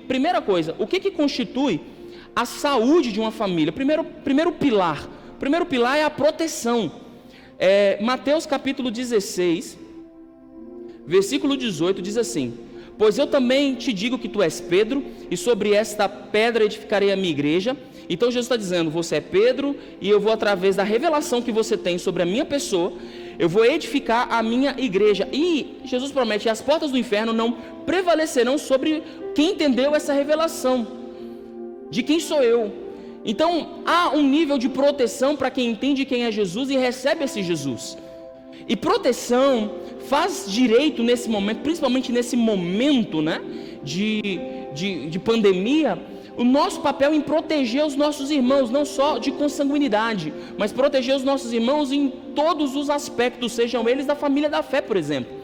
primeira coisa, o que constitui a saúde de uma família? Primeiro pilar é a proteção. Mateus capítulo 16, versículo 18 diz assim: pois eu também te digo que tu és Pedro, e sobre esta pedra edificarei a minha igreja. Então Jesus está dizendo, você é Pedro, e eu vou, através da revelação que você tem sobre a minha pessoa, eu vou edificar a minha igreja. E Jesus promete que as portas do inferno não prevalecerão sobre quem entendeu essa revelação de quem sou eu. Então há um nível de proteção para quem entende quem é Jesus e recebe esse Jesus. E proteção faz direito nesse momento, principalmente nesse momento, né, de pandemia, o nosso papel em proteger os nossos irmãos, não só de consanguinidade, mas proteger os nossos irmãos em todos os aspectos, sejam eles da família da fé, por exemplo.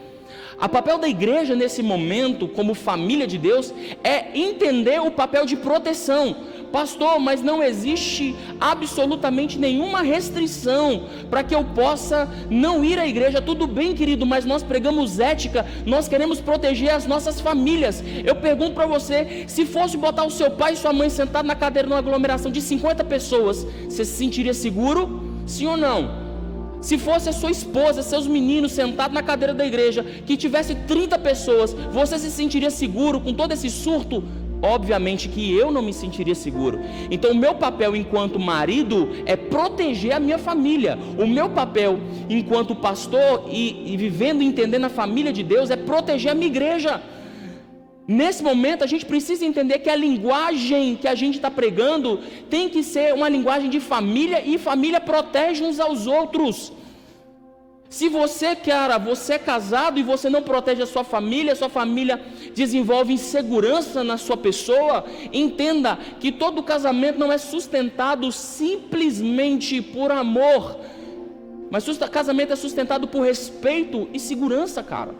O papel da igreja nesse momento, como família de Deus, é entender o papel de proteção. Pastor, mas não existe absolutamente nenhuma restrição para que eu possa não ir à igreja. Tudo bem, querido, mas nós pregamos ética, nós queremos proteger as nossas famílias. Eu pergunto para você, se fosse botar o seu pai e sua mãe sentados na cadeira numa aglomeração de 50 pessoas, você se sentiria seguro? Sim ou não? Se fosse a sua esposa, seus meninos sentados na cadeira da igreja, que tivesse 30 pessoas, você se sentiria seguro com todo esse surto? Obviamente que eu não me sentiria seguro. Então o meu papel enquanto marido é proteger a minha família. O meu papel enquanto pastor e vivendo e entendendo a família de Deus é proteger a minha igreja. Nesse momento a gente precisa entender que a linguagem que a gente está pregando tem que ser uma linguagem de família, e família protege uns aos outros. Se você, cara, você é casado e você não protege a sua família desenvolve insegurança na sua pessoa, entenda que todo casamento não é sustentado simplesmente por amor, mas casamento é sustentado por respeito e segurança, cara.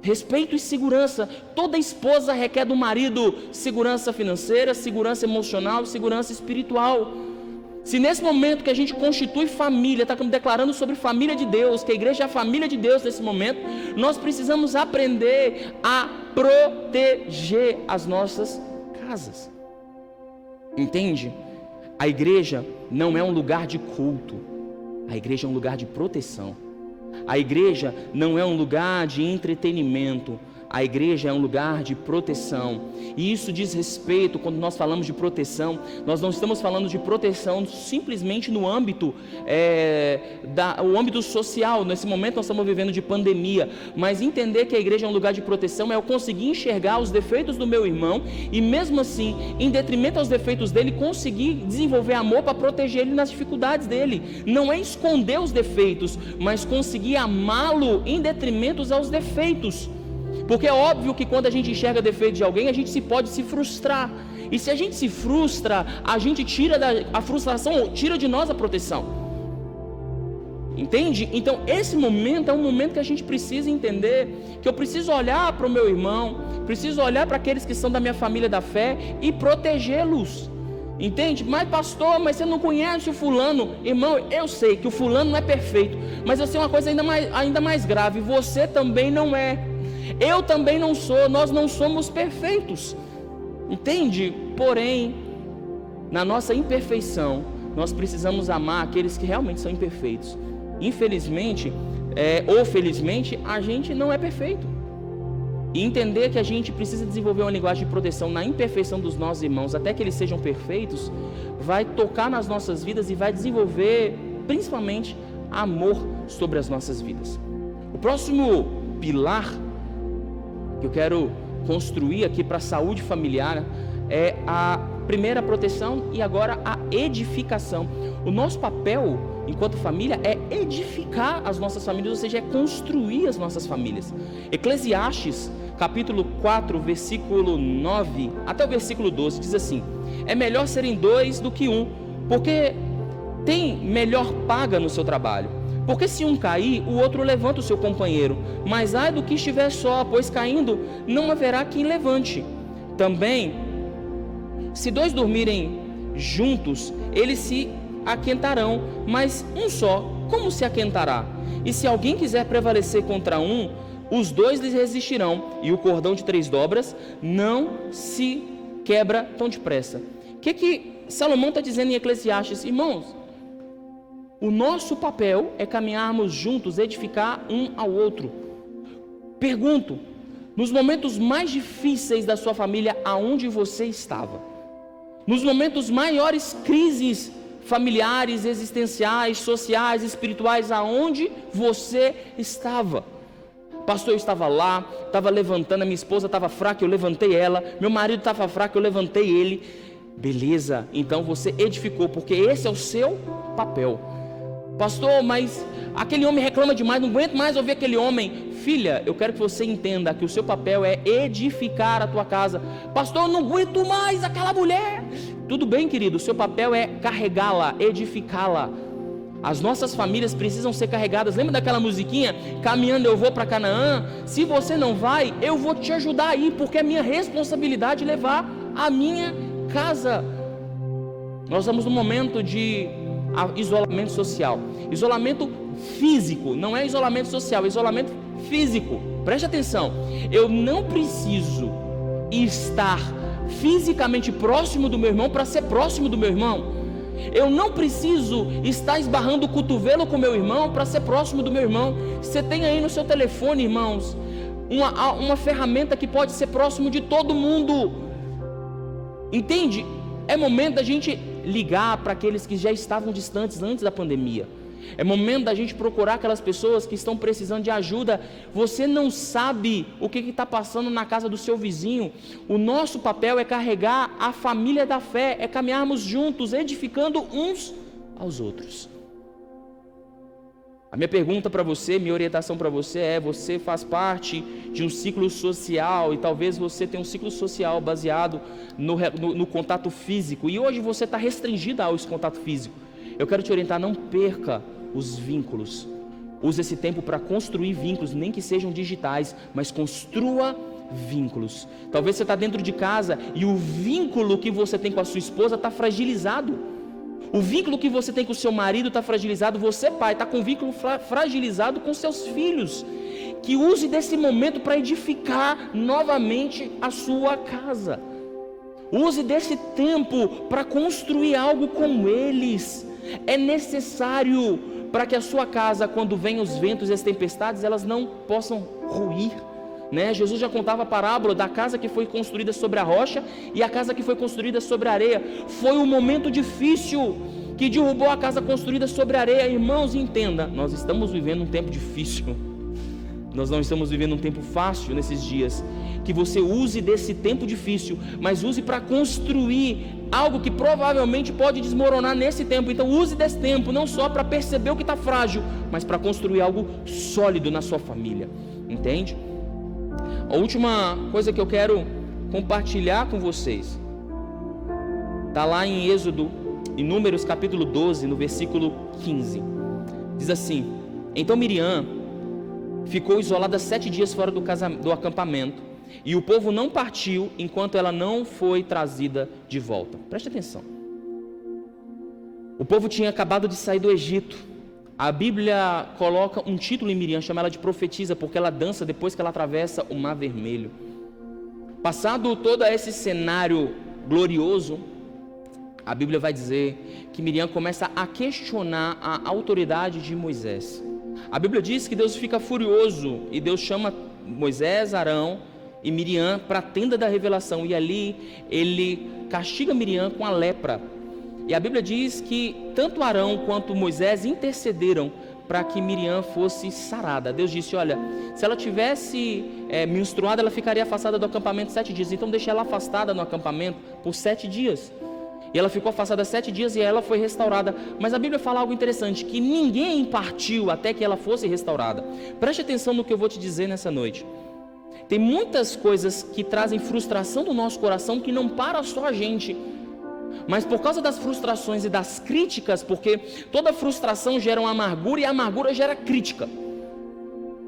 Respeito e segurança. Toda esposa requer do marido segurança financeira, segurança emocional, segurança espiritual. Se nesse momento que a gente constitui família, está declarando sobre família de Deus, que a igreja é a família de Deus nesse momento, nós precisamos aprender a proteger as nossas casas. Entende? A igreja não é um lugar de culto, a igreja é um lugar de proteção. A igreja não é um lugar de entretenimento, a igreja é um lugar de proteção. E isso diz respeito, quando nós falamos de proteção, nós não estamos falando de proteção simplesmente no âmbito o âmbito social. Nesse momento nós estamos vivendo de pandemia, mas entender que a igreja é um lugar de proteção é eu conseguir enxergar os defeitos do meu irmão e mesmo assim, em detrimento aos defeitos dele, conseguir desenvolver amor para proteger ele nas dificuldades dele. Não é esconder os defeitos, mas conseguir amá-lo em detrimento aos defeitos. Porque é óbvio que quando a gente enxerga defeito de alguém, a gente pode se frustrar. E se a gente se frustra, a gente a frustração tira de nós a proteção. Entende? Então esse momento é um momento que a gente precisa entender que eu preciso olhar para o meu irmão, preciso olhar para aqueles que são da minha família da fé e protegê-los. Entende? Mas pastor, mas você não conhece o fulano. Irmão, eu sei que o fulano não é perfeito, mas eu sei uma coisa ainda mais grave: você também não é. Eu também não sou, nós não somos perfeitos, entende? Porém, na nossa imperfeição, nós precisamos amar aqueles que realmente são imperfeitos. Infelizmente, ou felizmente, a gente não é perfeito. E entender que a gente precisa desenvolver uma linguagem de proteção na imperfeição dos nossos irmãos, até que eles sejam perfeitos, vai tocar nas nossas vidas e vai desenvolver, principalmente, amor sobre as nossas vidas. O próximo pilar que eu quero construir aqui para a saúde familiar é a primeira proteção e agora a edificação. O nosso papel enquanto família é edificar as nossas famílias, ou seja, é construir as nossas famílias. Eclesiastes capítulo 4 versículo 9 até o versículo 12 diz assim: é melhor serem dois do que um, porque tem melhor paga no seu trabalho. Porque se um cair, o outro levanta o seu companheiro. Mas ai do que estiver só, pois caindo não haverá quem levante. Também, se dois dormirem juntos, eles se aquentarão, mas um só, como se aquentará? E se alguém quiser prevalecer contra um, os dois lhes resistirão, e o cordão de 3 dobras não se quebra tão depressa. O que Salomão está dizendo em Eclesiastes? Irmãos, o nosso papel é caminharmos juntos, edificar um ao outro. Pergunto, nos momentos mais difíceis da sua família, aonde você estava? Nos momentos maiores crises familiares, existenciais, sociais, espirituais, aonde você estava? Pastor, eu estava lá, estava levantando, a minha esposa estava fraca, eu levantei ela, meu marido estava fraco, eu levantei ele. Beleza, então você edificou, porque esse é o seu papel. Pastor, mas aquele homem reclama demais, não aguento mais ouvir aquele homem. Filha, eu quero que você entenda que o seu papel é edificar a tua casa. Pastor, eu não aguento mais aquela mulher. Tudo bem, querido, o seu papel é carregá-la, edificá-la. As nossas famílias precisam ser carregadas. Lembra daquela musiquinha? Caminhando eu vou para Canaã. Se você não vai, eu vou te ajudar a ir, porque é minha responsabilidade levar a minha casa. Nós estamos num momento de isolamento social, isolamento físico, não é isolamento social, é isolamento físico. Preste atenção, eu não preciso estar fisicamente próximo do meu irmão para ser próximo do meu irmão. Eu não preciso estar esbarrando o cotovelo com meu irmão para ser próximo do meu irmão. Você tem aí no seu telefone, irmãos, uma ferramenta que pode ser próximo de todo mundo. Entende? É momento da gente ligar para aqueles que já estavam distantes antes da pandemia. É momento da gente procurar aquelas pessoas que estão precisando de ajuda. Você não sabe o que está passando na casa do seu vizinho. O nosso papel é carregar a família da fé, é caminharmos juntos, edificando uns aos outros. A minha pergunta para você, minha orientação para você é: você faz parte de um ciclo social, e talvez você tenha um ciclo social baseado no contato físico, e hoje você está restringido a esse contato físico. Eu quero te orientar, não perca os vínculos. Use esse tempo para construir vínculos, nem que sejam digitais, mas construa vínculos. Talvez você está dentro de casa e o vínculo que você tem com a sua esposa está fragilizado. O vínculo que você tem com o seu marido está fragilizado. Você, pai, está com o vínculo fragilizado com seus filhos. Que use desse momento para edificar novamente a sua casa. Use desse tempo para construir algo com eles. É necessário para que a sua casa, quando venham os ventos e as tempestades, elas não possam ruir, né? Jesus já contava a parábola da casa que foi construída sobre a rocha e a casa que foi construída sobre a areia. Foi um momento difícil que derrubou a casa construída sobre a areia. Irmãos, entenda, nós estamos vivendo um tempo difícil. Nós não estamos vivendo um tempo fácil nesses dias. Que você use desse tempo difícil, mas use para construir algo que provavelmente pode desmoronar nesse tempo. Então use desse tempo não só para perceber o que está frágil, mas para construir algo sólido na sua família. Entende? A última coisa que eu quero compartilhar com vocês está lá em em Números capítulo 12, no versículo 15. Diz assim: então Miriam ficou isolada 7 dias fora do acampamento, e o povo não partiu enquanto ela não foi trazida de volta. Preste atenção. O povo tinha acabado de sair do Egito. A Bíblia coloca um título em Miriam, chama ela de profetisa, porque ela dança depois que ela atravessa o Mar Vermelho. Passado todo esse cenário glorioso, a Bíblia vai dizer que Miriam começa a questionar a autoridade de Moisés. A Bíblia diz que Deus fica furioso e Deus chama Moisés, Arão e Miriam para a tenda da revelação, e ali ele castiga Miriam com a lepra. E a Bíblia diz que tanto Arão quanto Moisés intercederam para que Miriam fosse sarada. Deus disse: olha, se ela tivesse menstruada, ela ficaria afastada do acampamento 7 dias, então deixa ela afastada no acampamento por 7 dias. E ela ficou afastada 7 dias e ela foi restaurada. Mas a Bíblia fala algo interessante, que ninguém partiu até que ela fosse restaurada. Preste atenção no que eu vou te dizer nessa noite. Tem muitas coisas que trazem frustração do nosso coração, que não para só a gente, mas por causa das frustrações e das críticas, porque toda frustração gera uma amargura e a amargura gera crítica.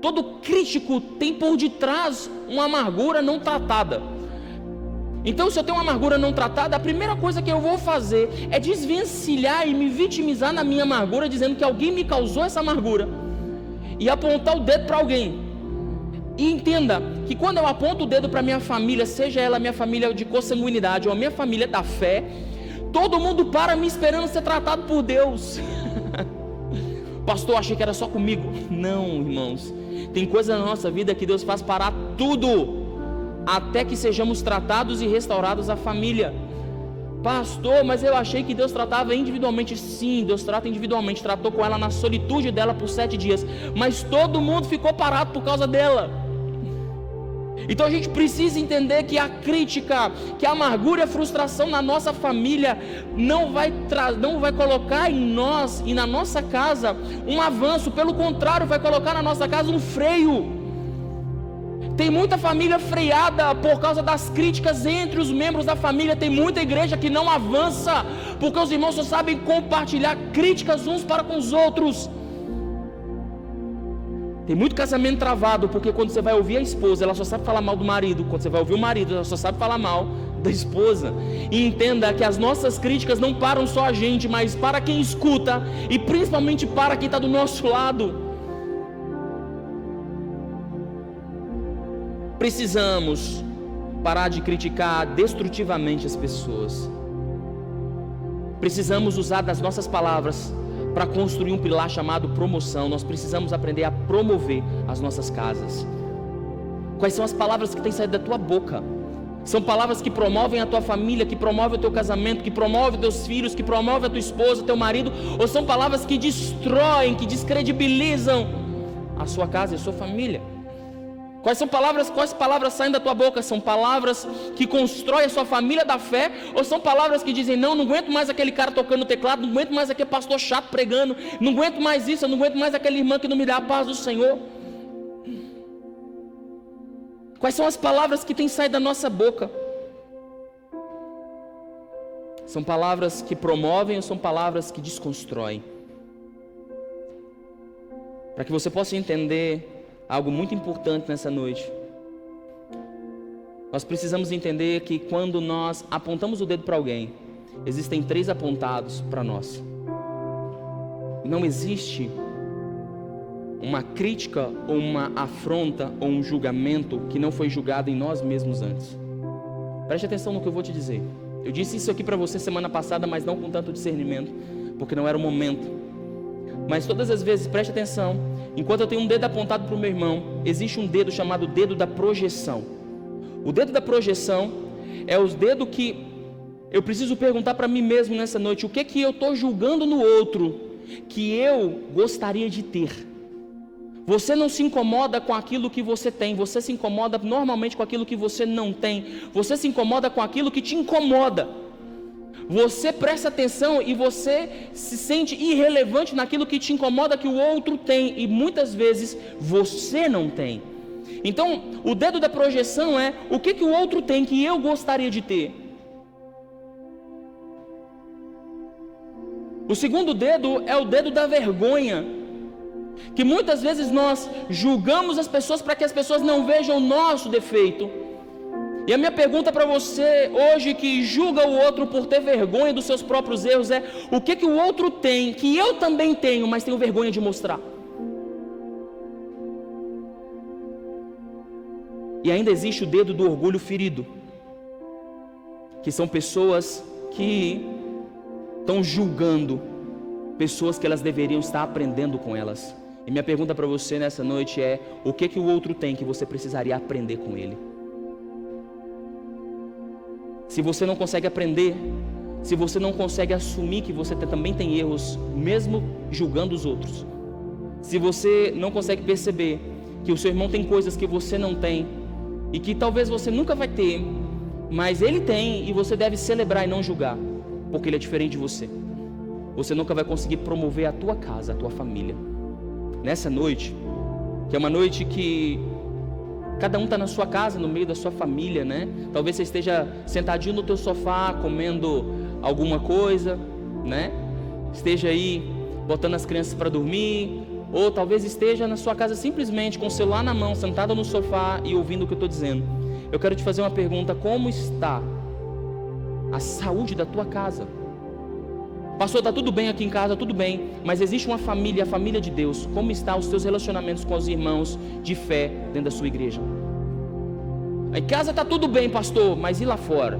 Todo crítico tem por detrás uma amargura não tratada. Então, se eu tenho uma amargura não tratada, a primeira coisa que eu vou fazer é desvencilhar e me vitimizar na minha amargura, dizendo que alguém me causou essa amargura, e apontar o dedo para alguém. E entenda que quando eu aponto o dedo para minha família, seja ela minha família de consanguinidade ou a minha família da fé, todo mundo para me esperando ser tratado por Deus. Pastor, achei que era só comigo. Não, irmãos, tem coisa na nossa vida que Deus faz parar tudo, até que sejamos tratados e restaurados a família. Pastor, mas eu achei que Deus tratava individualmente. Sim, Deus trata individualmente, tratou com ela na solitude dela por 7 dias, mas todo mundo ficou parado por causa dela. Então a gente precisa entender que a crítica, que a amargura e a frustração na nossa família não vai colocar em nós e na nossa casa um avanço, pelo contrário, vai colocar na nossa casa um freio. Tem muita família freada por causa das críticas entre os membros da família. Tem muita igreja que não avança porque os irmãos só sabem compartilhar críticas uns para com os outros. Tem muito casamento travado porque quando você vai ouvir a esposa, ela só sabe falar mal do marido. Quando você vai ouvir o marido, ela só sabe falar mal da esposa. E entenda que as nossas críticas não param só a gente, mas para quem escuta e principalmente para quem está do nosso lado. Precisamos parar de criticar destrutivamente as pessoas. Precisamos usar das nossas palavras para construir um pilar chamado promoção. Nós precisamos aprender a promover as nossas casas. Quais são as palavras que têm saído da tua boca? São palavras que promovem a tua família, que promovem o teu casamento, que promovem os teus filhos, que promovem a tua esposa, teu marido? Ou são palavras que destroem, que descredibilizam a sua casa e a sua família? Quais palavras saem da tua boca? São palavras que constroem a sua família da fé? Ou são palavras que dizem, não aguento mais aquele cara tocando teclado, não aguento mais aquele pastor chato pregando, não aguento mais isso, eu não aguento mais aquela irmã que não me dá a paz do Senhor? Quais são as palavras que têm saído da nossa boca? São palavras que promovem ou são palavras que desconstroem? Para que você possa entender algo muito importante nessa noite, nós precisamos entender que quando nós apontamos o dedo para alguém, existem 3 apontados para nós. Não existe uma crítica ou uma afronta ou um julgamento que não foi julgado em nós mesmos antes. Preste atenção no que eu vou te dizer. Eu disse isso aqui para você semana passada, mas não com tanto discernimento, porque não era o momento. Mas todas as vezes, preste atenção, enquanto eu tenho um dedo apontado para o meu irmão, existe um dedo chamado dedo da projeção. O dedo da projeção é o dedo que eu preciso perguntar para mim mesmo nessa noite: o que eu estou julgando no outro que eu gostaria de ter? Você não se incomoda com aquilo que você tem, você se incomoda normalmente com aquilo que você não tem, você se incomoda com aquilo que te incomoda. Você presta atenção e você se sente irrelevante naquilo que te incomoda que o outro tem, e muitas vezes você não tem. Então, o dedo da projeção é o que o outro tem que eu gostaria de ter. O segundo dedo é o dedo da vergonha, que muitas vezes nós julgamos as pessoas para que as pessoas não vejam o nosso defeito. E a minha pergunta para você hoje, que julga o outro por ter vergonha dos seus próprios erros, é: o que o outro tem que eu também tenho, mas tenho vergonha de mostrar? E ainda existe o dedo do orgulho ferido, que são pessoas que estão julgando pessoas que elas deveriam estar aprendendo com elas. E minha pergunta para você nessa noite é: o que o outro tem que você precisaria aprender com ele? Se você não consegue aprender, se você não consegue assumir que você também tem erros, mesmo julgando os outros, se você não consegue perceber que o seu irmão tem coisas que você não tem e que talvez você nunca vai ter, mas ele tem, e você deve celebrar e não julgar, porque ele é diferente de você, você nunca vai conseguir promover a tua casa, a tua família. Nessa noite, que é uma noite que cada um está na sua casa, no meio da sua família, né? Talvez você esteja sentadinho no teu sofá, comendo alguma coisa, né? Esteja aí botando as crianças para dormir, ou talvez esteja na sua casa simplesmente com o celular na mão, sentado no sofá e ouvindo o que eu estou dizendo. Eu quero te fazer uma pergunta: como está a saúde da tua casa? Pastor, está tudo bem aqui em casa, tudo bem, mas existe uma família, a família de Deus. Como estão os teus relacionamentos com os irmãos de fé dentro da sua igreja? Em casa está tudo bem, pastor, mas e lá fora?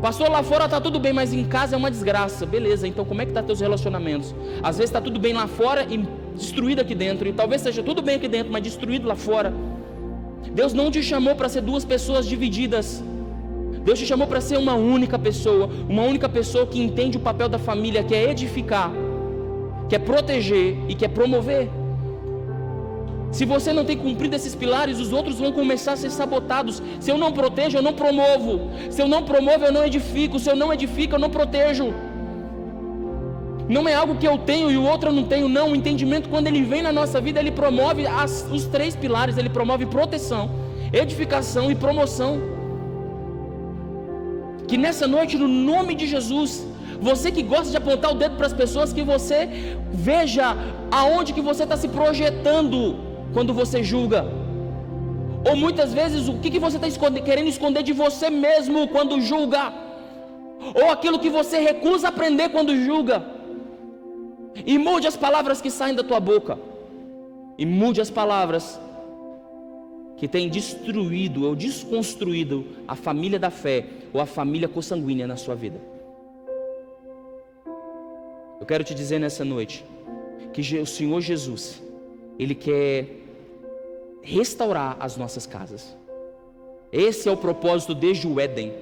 Pastor, lá fora está tudo bem, mas em casa é uma desgraça. Beleza, então como é que estão teus relacionamentos? Às vezes está tudo bem lá fora e destruído aqui dentro, e talvez seja tudo bem aqui dentro, mas destruído lá fora. Deus não te chamou para ser duas pessoas divididas. Deus te chamou para ser uma única pessoa que entende o papel da família, que é edificar, que é proteger e que é promover. Se você não tem cumprido esses pilares, os outros vão começar a ser sabotados. Se eu não protejo, eu não promovo. Se eu não promovo, eu não edifico. Se eu não edifico, eu não protejo. Não é algo que eu tenho e o outro eu não tenho, não. O entendimento, quando ele vem na nossa vida, ele promove os três pilares. Ele promove proteção, edificação e promoção. Que nessa noite, no nome de Jesus, você que gosta de apontar o dedo para as pessoas, que você veja aonde que você está se projetando quando você julga. Ou muitas vezes, o que você está querendo esconder de você mesmo quando julga. Ou aquilo que você recusa aprender quando julga. E mude as palavras que saem da tua boca. E mude as palavras que tem destruído ou desconstruído a família da fé ou a família consanguínea na sua vida. Eu quero te dizer nessa noite que o Senhor Jesus, Ele quer restaurar as nossas casas. Esse é o propósito desde o Éden.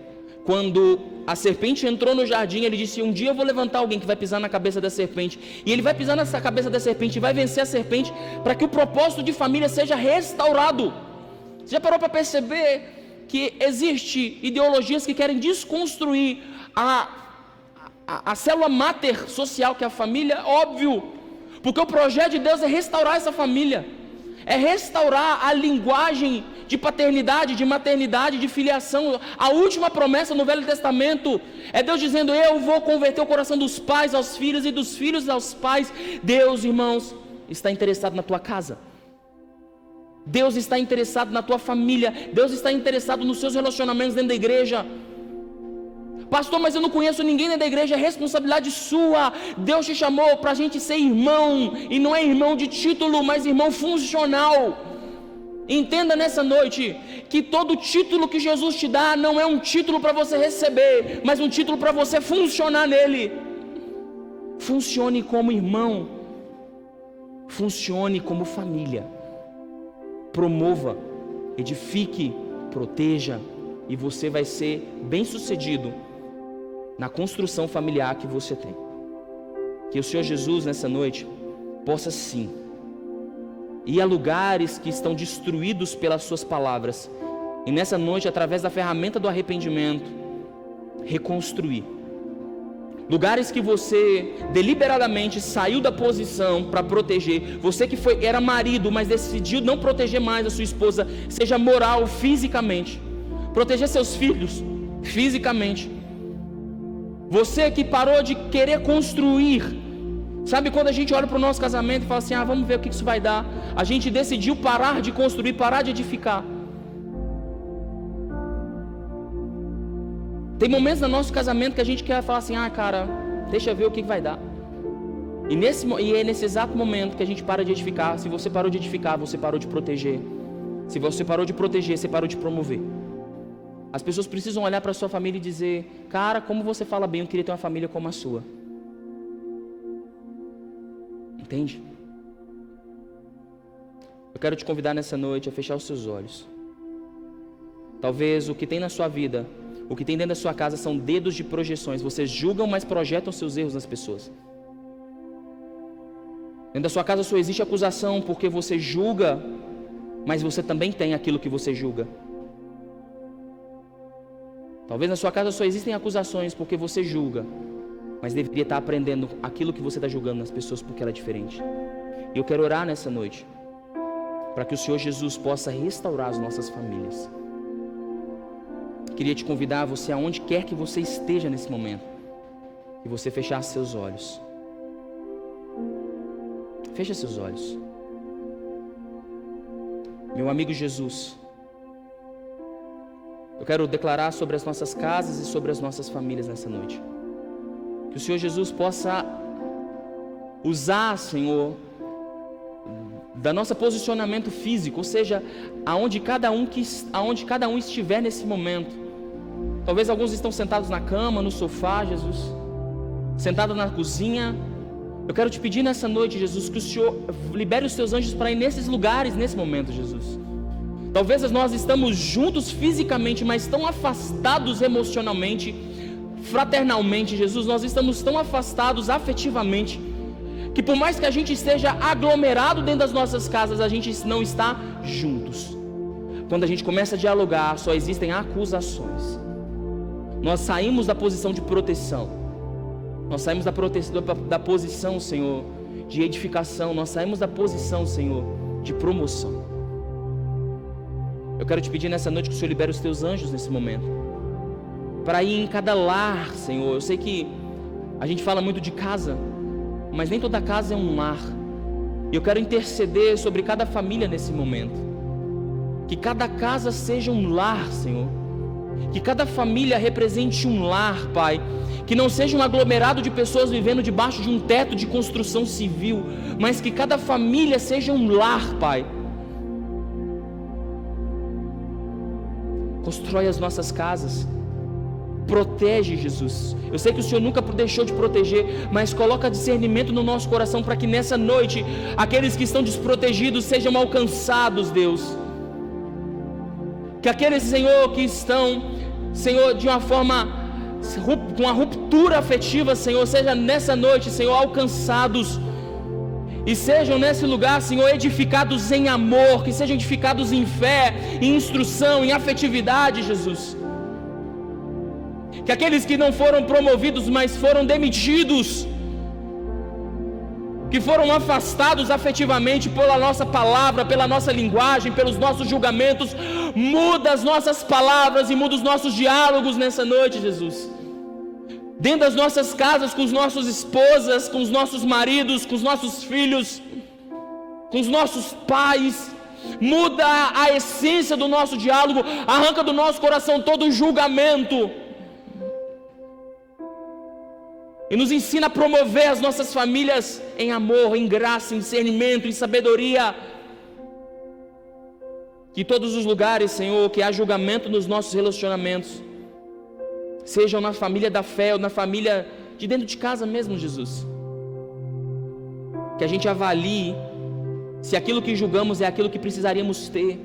Quando a serpente entrou no jardim, ele disse: um dia eu vou levantar alguém que vai pisar na cabeça da serpente, e ele vai pisar nessa cabeça da serpente e vai vencer a serpente, para que o propósito de família seja restaurado. Você já parou para perceber que existe ideologias que querem desconstruir a célula máter social que é a família? Óbvio, porque o projeto de Deus é restaurar essa família, é restaurar a linguagem de paternidade, de maternidade, de filiação. A última promessa no Velho Testamento é Deus dizendo: eu vou converter o coração dos pais aos filhos e dos filhos aos pais. Deus, irmãos, está interessado na tua casa. Deus está interessado na tua família. Deus está interessado nos seus relacionamentos dentro da igreja. Pastor, mas eu não conheço ninguém dentro da igreja. É responsabilidade sua. Deus te chamou para a gente ser irmão, e não é irmão de título, mas irmão funcional. Entenda nessa noite que todo título que Jesus te dá não é um título para você receber, mas um título para você funcionar nele. Funcione como irmão, funcione como família. Promova, edifique, proteja, e você vai ser bem-sucedido na construção familiar que você tem. Que o Senhor Jesus nessa noite possa sim ir a lugares que estão destruídos pelas suas palavras, e nessa noite, através da ferramenta do arrependimento, reconstruir lugares que você deliberadamente saiu da posição para proteger. Você que era marido, mas decidiu não proteger mais a sua esposa, seja moral, fisicamente, proteger seus filhos fisicamente. Você que parou de querer construir. Sabe quando a gente olha para o nosso casamento e fala assim: vamos ver o que isso vai dar. A gente decidiu parar de construir, parar de edificar. Tem momentos no nosso casamento que a gente quer falar assim: cara, deixa eu ver o que vai dar. E é nesse exato momento que a gente para de edificar. Se você parou de edificar, você parou de proteger. Se você parou de proteger, você parou de promover. As pessoas precisam olhar para a sua família e dizer: cara, como você fala bem, eu queria ter uma família como a sua. Entende? Eu quero te convidar nessa noite a fechar os seus olhos. Talvez o que tem na sua vida, o que tem dentro da sua casa, são dedos de projeções. Vocês julgam, mas projetam seus erros nas pessoas. Dentro da sua casa só existe acusação porque você julga, mas você também tem aquilo que você julga. Talvez na sua casa só existem acusações porque você julga, mas deveria estar aprendendo aquilo que você está julgando nas pessoas, porque ela é diferente. E eu quero orar nessa noite para que o Senhor Jesus possa restaurar as nossas famílias. Queria te convidar, você aonde quer que você esteja nesse momento, que você fechasse seus olhos. Fecha seus olhos. Meu amigo Jesus, eu quero declarar sobre as nossas casas e sobre as nossas famílias nessa noite. Que Que o Senhor Jesus possa usar, Senhor, da nosso posicionamento físico, ou seja, aonde cada um estiver nesse momento. Talvez alguns estão sentados na cama, no sofá, Jesus, sentados na cozinha. Eu quero te pedir nessa noite, Jesus, que o Senhor libere os teus anjos para ir nesses lugares, nesse momento, Jesus. Talvez nós estamos juntos fisicamente, mas tão afastados emocionalmente, fraternalmente, Jesus, nós estamos tão afastados afetivamente, que por mais que a gente esteja aglomerado dentro das nossas casas, a gente não está juntos. Quando a gente começa a dialogar, só existem acusações. Nós saímos da posição de proteção, nós saímos da posição, Senhor, de edificação, nós saímos da posição, Senhor, de promoção. Eu quero te pedir nessa noite que o Senhor libere os teus anjos nesse momento, para ir em cada lar, Senhor. Eu sei que a gente fala muito de casa, mas nem toda casa é um lar. E eu quero interceder sobre cada família nesse momento, que cada casa seja um lar, Senhor, que cada família represente um lar, Pai, que não seja um aglomerado de pessoas vivendo debaixo de um teto de construção civil, mas que cada família seja um lar, Pai. Constrói as nossas casas, protege, Jesus. Eu sei que o Senhor nunca deixou de proteger, mas coloca discernimento no nosso coração para que nessa noite aqueles que estão desprotegidos sejam alcançados, Deus. Que aqueles, Senhor, que estão, Senhor, de uma forma com uma ruptura afetiva, Senhor, seja nessa noite, Senhor, alcançados e sejam nesse lugar, Senhor, edificados em amor, que sejam edificados em fé, em instrução, em afetividade, Jesus. Que aqueles que não foram promovidos, mas foram demitidos, que foram afastados afetivamente pela nossa palavra, pela nossa linguagem, pelos nossos julgamentos, muda as nossas palavras e muda os nossos diálogos nessa noite, Jesus. Dentro das nossas casas, com os nossos esposas, com os nossos maridos, com os nossos filhos, com os nossos pais, muda a essência do nosso diálogo, arranca do nosso coração todo julgamento e nos ensina a promover as nossas famílias em amor, em graça, em discernimento, em sabedoria. Que em todos os lugares, Senhor, que há julgamento nos nossos relacionamentos, sejam na família da fé ou na família de dentro de casa mesmo, Jesus, que a gente avalie se aquilo que julgamos é aquilo que precisaríamos ter,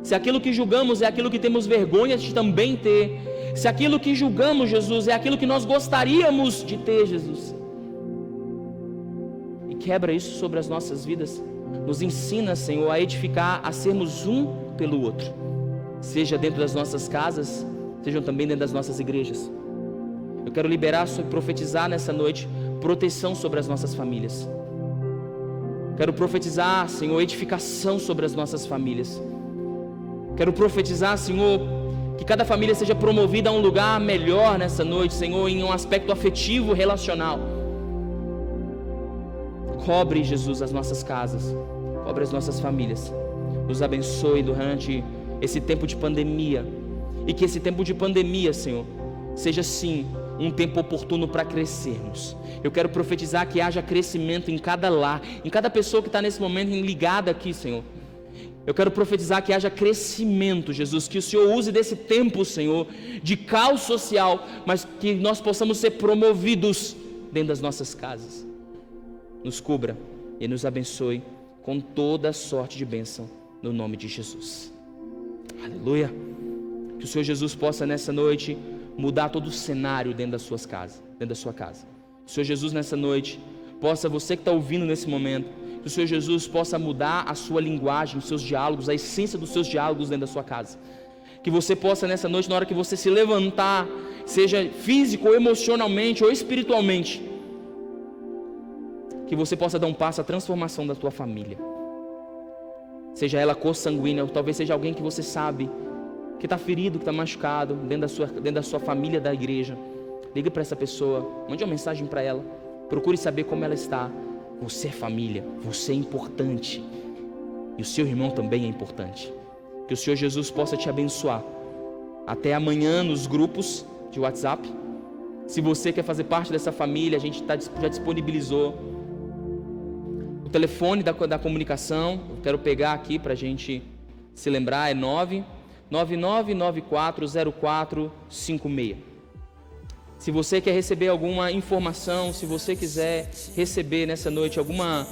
se aquilo que julgamos é aquilo que temos vergonha de também ter, se aquilo que julgamos, Jesus, é aquilo que nós gostaríamos de ter, Jesus. E quebra isso sobre as nossas vidas, nos ensina, Senhor, a edificar, a sermos um pelo outro, seja dentro das nossas casas, sejam também dentro das nossas igrejas. Eu quero liberar, profetizar nessa noite proteção sobre as nossas famílias. Quero profetizar, Senhor, edificação sobre as nossas famílias. Quero profetizar, Senhor, que cada família seja promovida a um lugar melhor nessa noite, Senhor, em um aspecto afetivo, relacional. Cobre, Jesus, as nossas casas, cobre as nossas famílias. Nos abençoe durante esse tempo de pandemia. E que esse tempo de pandemia, Senhor, seja sim um tempo oportuno para crescermos. Eu quero profetizar que haja crescimento em cada lar, em cada pessoa que está nesse momento ligada aqui, Senhor. Eu quero profetizar que haja crescimento, Jesus, que o Senhor use desse tempo, Senhor, de caos social, mas que nós possamos ser promovidos dentro das nossas casas. Nos cubra e nos abençoe com toda sorte de bênção, no nome de Jesus. Aleluia. Que o Senhor Jesus possa nessa noite mudar todo o cenário dentro das suas casas, dentro da sua casa. Que o Senhor Jesus nessa noite possa, você que está ouvindo nesse momento, que o Senhor Jesus possa mudar a sua linguagem, os seus diálogos, a essência dos seus diálogos dentro da sua casa. Que você possa nessa noite, na hora que você se levantar, seja físico ou emocionalmente ou espiritualmente, que você possa dar um passo à transformação da tua família. Seja ela consanguínea, ou talvez seja alguém que você sabe que está ferido, que está machucado, dentro da sua família da igreja. Ligue para essa pessoa, mande uma mensagem para ela, procure saber como ela está. Você é família, você é importante, e o seu irmão também é importante. Que o Senhor Jesus possa te abençoar. Até amanhã nos grupos de WhatsApp, Se você quer fazer parte dessa família, a gente já disponibilizou o telefone da comunicação. Eu quero pegar aqui para a gente se lembrar, é 999940456. Se você quer receber alguma informação, se você quiser receber nessa noite alguma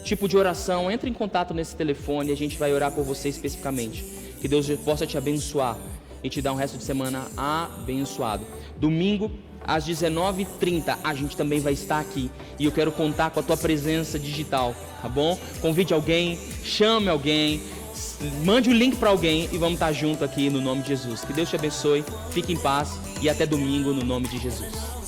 tipo de oração, entre em contato nesse telefone e a gente vai orar por você especificamente. Que Deus possa te abençoar e te dar um resto de semana abençoado. Domingo, às 19h30, a gente também vai estar aqui e eu quero contar com a tua presença digital, tá bom? Convide alguém, chame alguém, mande o link para alguém e vamos estar junto aqui no nome de Jesus. Que Deus te abençoe, fique em paz e até domingo no nome de Jesus.